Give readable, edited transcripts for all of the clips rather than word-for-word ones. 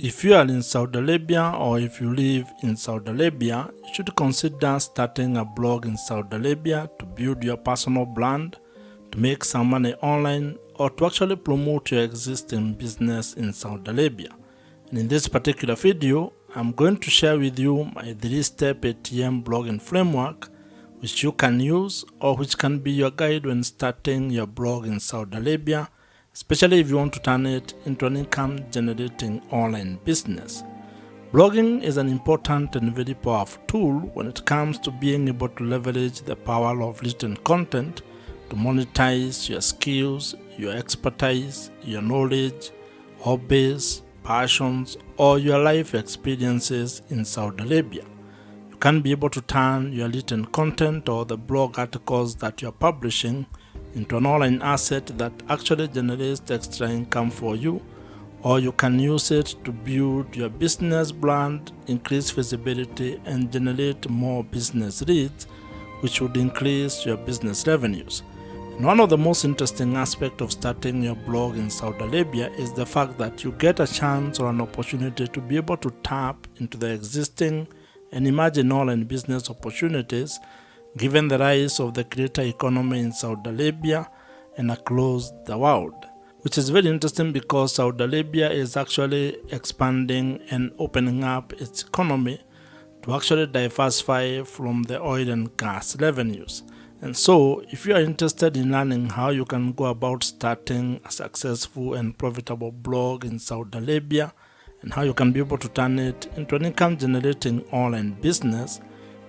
If you are in Saudi Arabia or if you live in Saudi Arabia, you should consider starting a blog in Saudi Arabia to build your personal brand, to make some money online, or to actually promote your existing business in Saudi Arabia. And in this particular video, I'm going to share with you my 3-step ATM blogging framework which you can use or which can be your guide when starting your blog in Saudi Arabia, especially if you want to turn it into an income generating online business. Blogging is an important and very powerful tool when it comes to being able to leverage the power of written content to monetize your skills, your expertise, your knowledge, hobbies, passions, or your life experiences in Saudi Arabia. You can be able to turn your written content or the blog articles that you're publishing into an online asset that actually generates extra income for you, or you can use it to build your business brand, increase visibility, and generate more business leads, which would increase your business revenues. And one of the most interesting aspects of starting your blog in Saudi Arabia is the fact that you get a chance or an opportunity to be able to tap into the existing and emerging online business opportunities given the rise of the creator economy in Saudi Arabia and across the world, which is very interesting because Saudi Arabia is actually expanding and opening up its economy to actually diversify from the oil and gas revenues. And so, if you are interested in learning how you can go about starting a successful and profitable blog in Saudi Arabia and how you can be able to turn it into an income generating online business,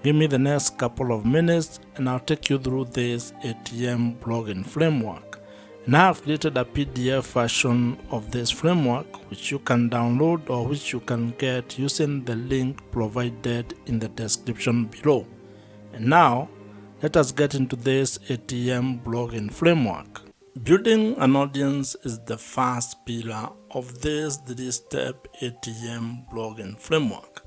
give me the next couple of minutes and I'll take you through this ATM blogging framework. And I have created a PDF version of this framework which you can download or which you can get using the link provided in the description below. And now, let us get into this ATM blogging framework. Building an audience is the first pillar of this 3-step ATM blogging framework.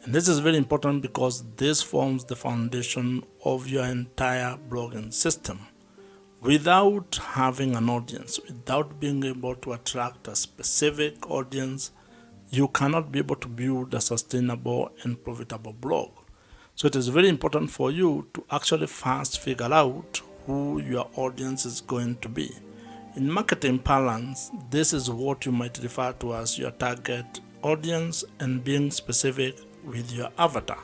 And this is very important because this forms the foundation of your entire blogging system. Without having an audience, without being able to attract a specific audience, you cannot be able to build a sustainable and profitable blog. So it is very important for you to actually first figure out who your audience is going to be. In marketing parlance, this is what you might refer to as your target audience and being specific with your avatar.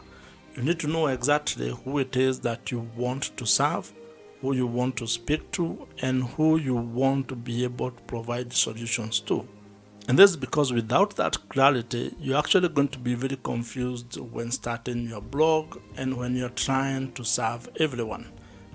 You need to know exactly who it is that you want to serve, who you want to speak to, and who you want to be able to provide solutions to. And this is because without that clarity, you're actually going to be very confused when starting your blog and when you're trying to serve everyone.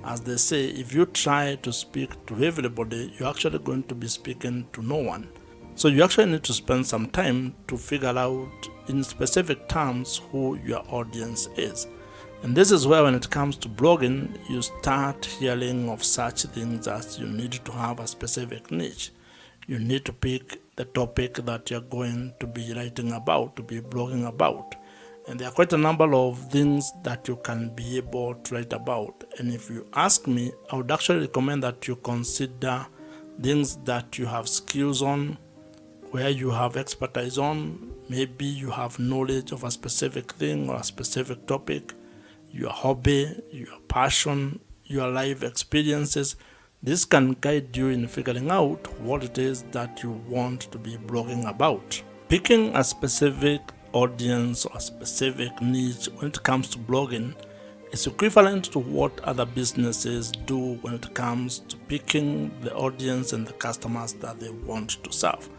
As they say, if you try to speak to everybody, you're actually going to be speaking to no one. So you actually need to spend some time to figure out in specific terms who your audience is. And this is where when it comes to blogging, you start hearing of such things as you need to have a specific niche. You need to pick the topic that you're going to be writing about, to be blogging about. And there are quite a number of things that you can be able to write about. And if you ask me, I would actually recommend that you consider things that you have skills on, where you have expertise on. Maybe you have knowledge of a specific thing or a specific topic, your hobby, your passion, your life experiences. This can guide you in figuring out what it is that you want to be blogging about. Picking a specific audience or a specific niche when it comes to blogging is equivalent to what other businesses do when it comes to picking the audience and the customers that they want to serve.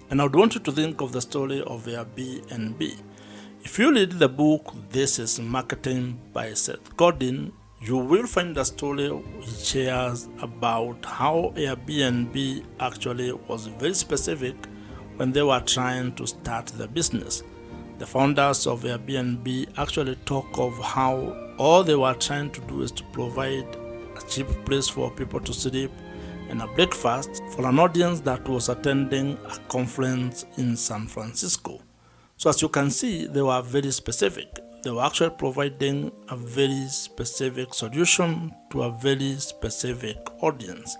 And I would want you to think of the story of Airbnb. If you read the book This is Marketing by Seth Godin, you will find a story which shares about how Airbnb actually was very specific when they were trying to start the business. The founders of Airbnb actually talk of how all they were trying to do is to provide a cheap place for people to sleep and a breakfast for an audience that was attending a conference in San Francisco. So as you can see, they were very specific. They were actually providing a very specific solution to a very specific audience.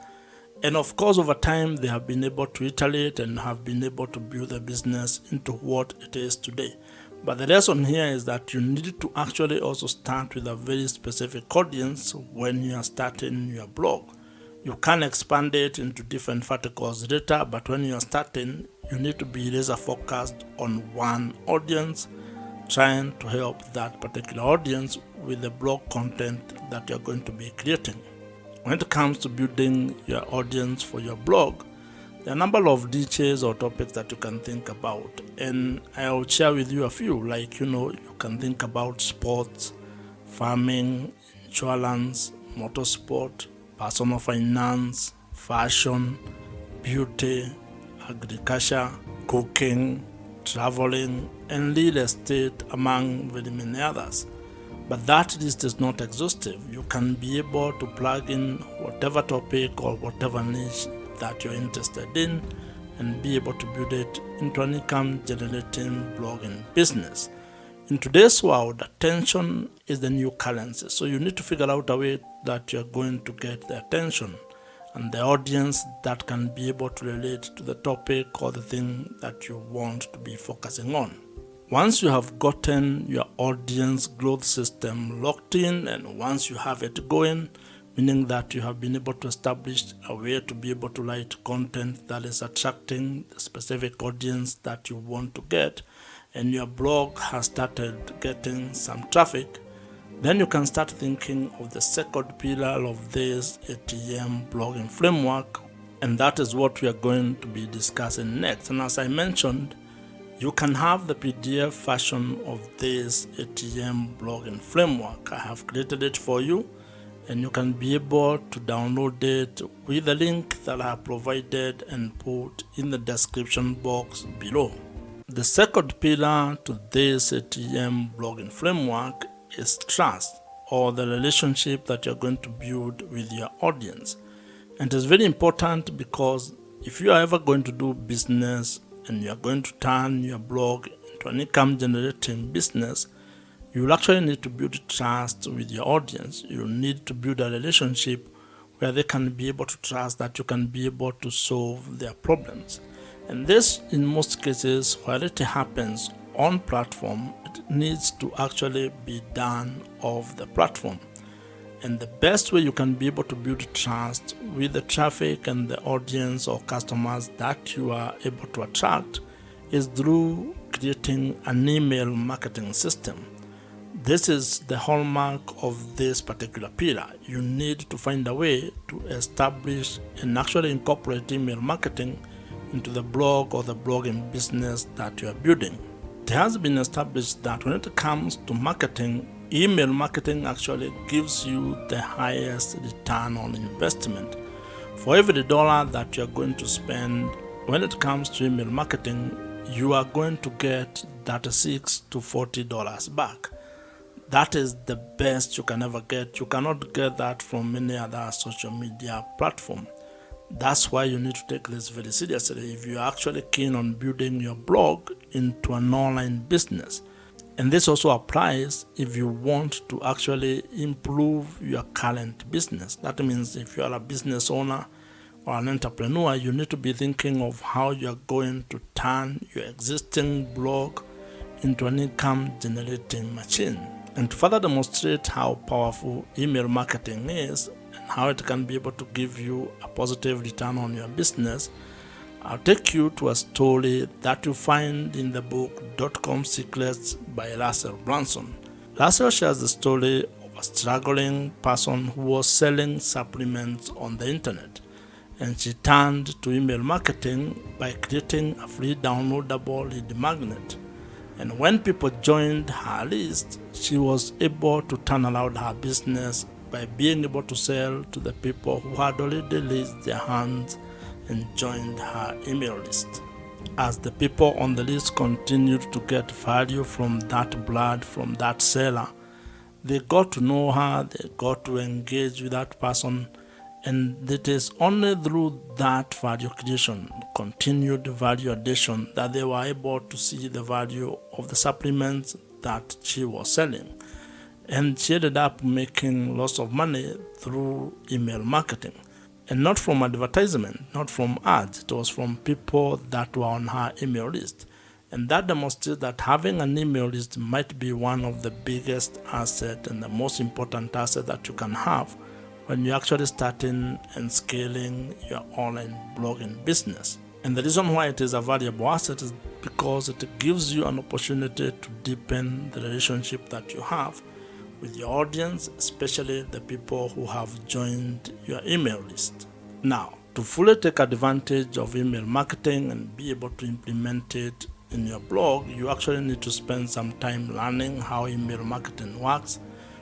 And of course, over time, they have been able to iterate and have been able to build the business into what it is today. But the lesson here is that you need to actually also start with a very specific audience when you are starting your blog. You can expand it into different verticals later, but when you are starting, you need to be laser focused on one audience, trying to help that particular audience with the blog content that you're going to be creating. When it comes to building your audience for your blog, there are a number of details or topics that you can think about, and I'll share with you a few. Like, you can think about sports, farming, insurance, motorsport, personal finance, fashion, beauty, agriculture, cooking, traveling, and real estate, among very many others. But that list is not exhaustive. You can be able to plug in whatever topic or whatever niche that you're interested in and be able to build it into an income generating blogging business. In today's world, attention is the new currency. So you need to figure out a way that you're going to get the attention and the audience that can be able to relate to the topic or the thing that you want to be focusing on. Once you have gotten your audience growth system locked in, and once you have it going, meaning that you have been able to establish a way to be able to write content that is attracting the specific audience that you want to get, and your blog has started getting some traffic, then you can start thinking of the second pillar of this ATM blogging framework, and that is what we are going to be discussing next. And as I mentioned, you can have the PDF version of this ATM blogging framework. I have created it for you, and you can be able to download it with the link that I have provided and put in the description box below. The second pillar to this ATM blogging framework is trust, or the relationship that you're going to build with your audience. And it's very important because if you are ever going to do business and you are going to turn your blog into an income generating business, you will actually need to build trust with your audience. You need to build a relationship where they can be able to trust that you can be able to solve their problems. And this, in most cases, while it happens on platform, it needs to actually be done off the platform. And the best way you can be able to build trust with the traffic and the audience or customers that you are able to attract is through creating an email marketing system. This is the hallmark of this particular pillar. You need to find a way to establish and actually incorporate email marketing into the blog or the blogging business that you are building. It has been established that when it comes to marketing, email marketing actually gives you the highest return on investment. For every dollar that you're going to spend when it comes to email marketing, you are going to get $36 to $40 back. That is the best you can ever get. You cannot get that from any other social media platform. That's why you need to take this very seriously if you're actually keen on building your blog into an online business. And this also applies if you want to actually improve your current business. That means if you are a business owner or an entrepreneur, you need to be thinking of how you're going to turn your existing blog into an income generating machine. And to further demonstrate how powerful email marketing is and how it can be able to give you a positive return on your business, I'll take you to a story that you find in the book .com Secrets by Russell Brunson. Russell shares the story of a struggling person who was selling supplements on the internet, and she turned to email marketing by creating a free downloadable lead magnet. And when people joined her list, she was able to turn around her business by being able to sell to the people who had already raised their hands and joined her email list. As the people on the list continued to get value from that blood, from that seller, they got to know her, they got to engage with that person, and it is only through that value creation, continued value addition, that they were able to see the value of the supplements that she was selling. And she ended up making lots of money through email marketing. And not from advertisement, not from ads. It was from people that were on her email list. And that demonstrates that having an email list might be one of the biggest assets and the most important asset that you can have when you're actually starting and scaling your online blogging business. And the reason why it is a valuable asset is because it gives you an opportunity to deepen the relationship that you have with your audience, especially the people who have joined your email list. Now, to fully take advantage of email marketing and be able to implement it in your blog, you actually need to spend some time learning how email marketing works,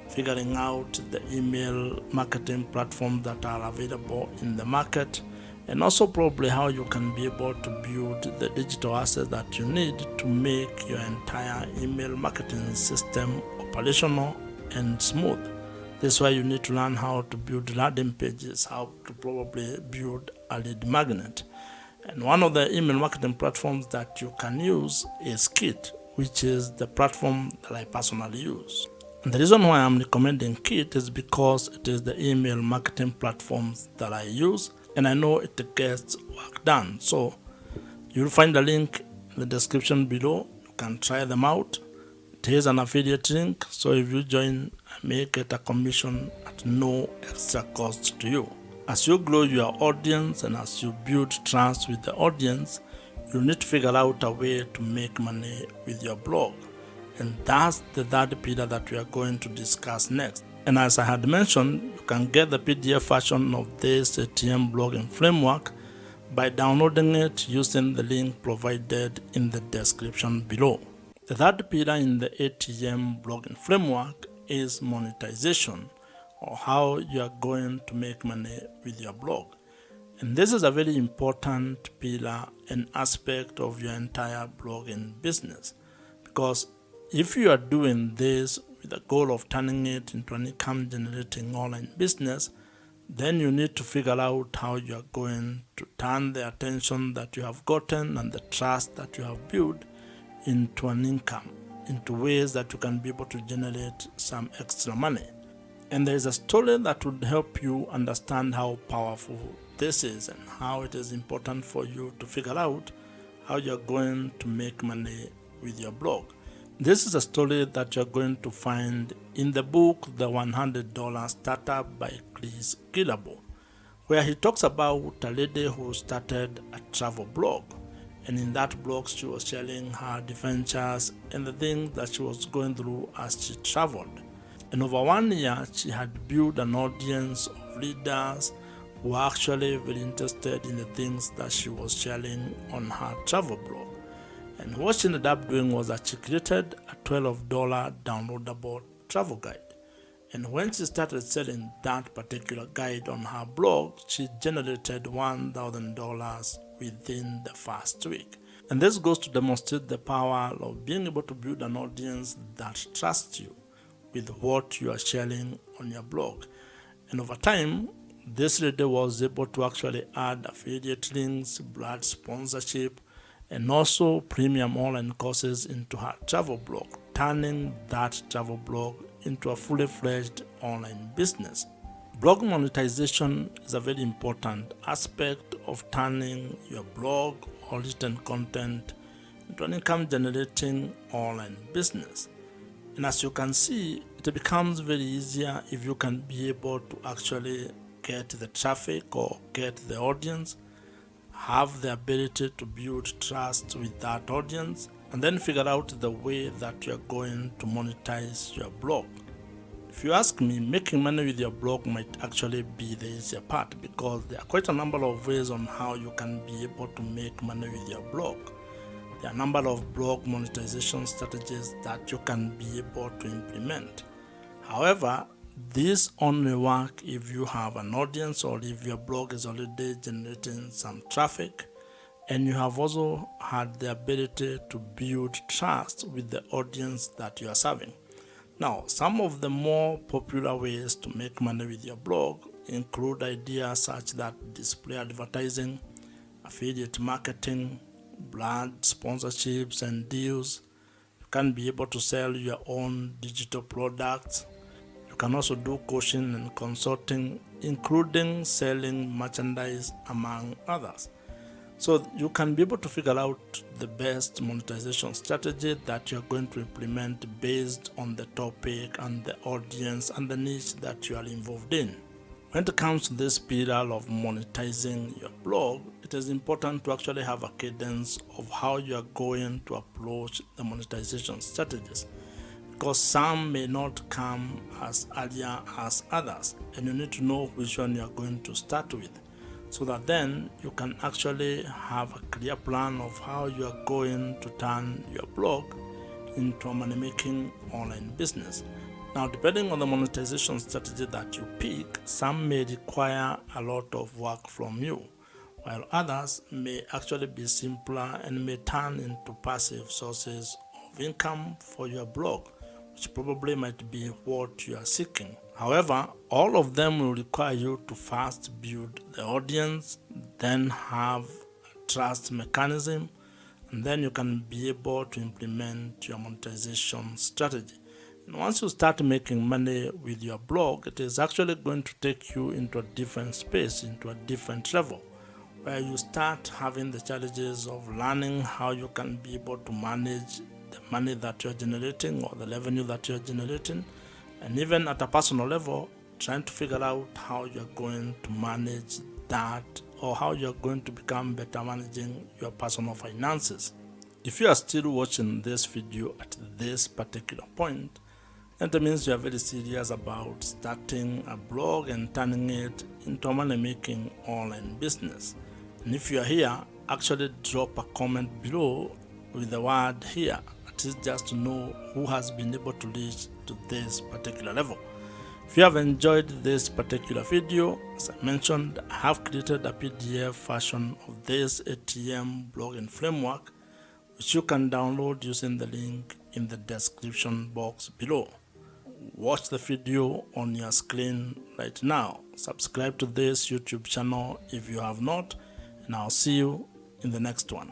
figuring out the email marketing platforms that are available in the market, and also probably how you can be able to build the digital assets that you need to make your entire email marketing system operational and smooth. This is why you need to learn how to build landing pages, how to probably build a lead magnet. And one of the email marketing platforms that you can use is Kit, which is the platform that I personally use. And the reason why I'm recommending Kit is because it is the email marketing platforms that I use, and I know it gets work done. So you'll find a link in the description below. You can try them out. It is an affiliate link, so if you join, I may get a commission at no extra cost to you. As you grow your audience and as you build trust with the audience, you need to figure out a way to make money with your blog. And that's the third pillar that we are going to discuss next. And as I had mentioned, you can get the PDF version of this ATM blogging framework by downloading it using the link provided in the description below. The third pillar in the ATM blogging framework is monetization, or how you are going to make money with your blog. And this is a very important pillar and aspect of your entire blogging business, because if you are doing this with the goal of turning it into an income generating online business, then you need to figure out how you are going to turn the attention that you have gotten and the trust that you have built into an income, into ways that you can be able to generate some extra money. And there is a story that would help you understand how powerful this is and how it is important for you to figure out how you're going to make money with your blog. This is a story that you're going to find in the book, The $100 Startup by Chris Guillebeau, where he talks about a lady who started a travel blog. And in that blog, she was sharing her adventures and the things that she was going through as she traveled. And over 1 year, she had built an audience of readers who were actually very interested in the things that she was sharing on her travel blog. And what she ended up doing was that she created a $12 downloadable travel guide. And when she started selling that particular guide on her blog, she generated $1,000 within the first week. And this goes to demonstrate the power of being able to build an audience that trusts you with what you are sharing on your blog. And over time, this lady was able to actually add affiliate links, brand sponsorship, and also premium online courses into her travel blog, turning that travel blog into a fully fledged online business. Blog monetization is a very important aspect of turning your blog or written content into an income generating online business. And as you can see, it becomes very easier if you can be able to actually get the traffic or get the audience, have the ability to build trust with that audience, and then figure out the way that you're going to monetize your blog. If you ask me, making money with your blog might actually be the easier part, because there are quite a number of ways on how you can be able to make money with your blog. There are a number of blog monetization strategies that you can be able to implement. However, these only work if you have an audience or if your blog is already generating some traffic and you have also had the ability to build trust with the audience that you are serving. Now, some of the more popular ways to make money with your blog include ideas such that display advertising, affiliate marketing, brand sponsorships and deals. You can be able to sell your own digital products. You can also do coaching and consulting including selling merchandise, among others. So you can be able to figure out the best monetization strategy that you're going to implement based on the topic and the audience and the niche that you are involved in. When it comes to this spiral of monetizing your blog, it is important to actually have a cadence of how you are going to approach the monetization strategies, because some may not come as earlier as others, and you need to know which one you are going to start with, so that then you can actually have a clear plan of how you are going to turn your blog into a money-making online business. Now, depending on the monetization strategy that you pick, some may require a lot of work from you, while others may actually be simpler and may turn into passive sources of income for your blog, which probably might be what you are seeking. However, all of them will require you to first build the audience, then have a trust mechanism, and then you can be able to implement your monetization strategy. And once you start making money with your blog, it is actually going to take you into a different space, into a different level, where you start having the challenges of learning how you can be able to manage the money that you're generating or the revenue that you're generating, and even at a personal level, trying to figure out how you're going to manage that, or how you're going to become better managing your personal finances. If you are still watching this video at this particular point, then that means you are very serious about starting a blog and turning it into a money-making online business. And if you are here, actually drop a comment below with the word "here," at least just to know who has been able to reach to this particular level. If you have enjoyed this particular video, as I mentioned, I have created a PDF version of this ATM blogging framework, which you can download using the link in the description box below. Watch the video on your screen right now. Subscribe to this YouTube channel if you have not, and I'll see you in the next one.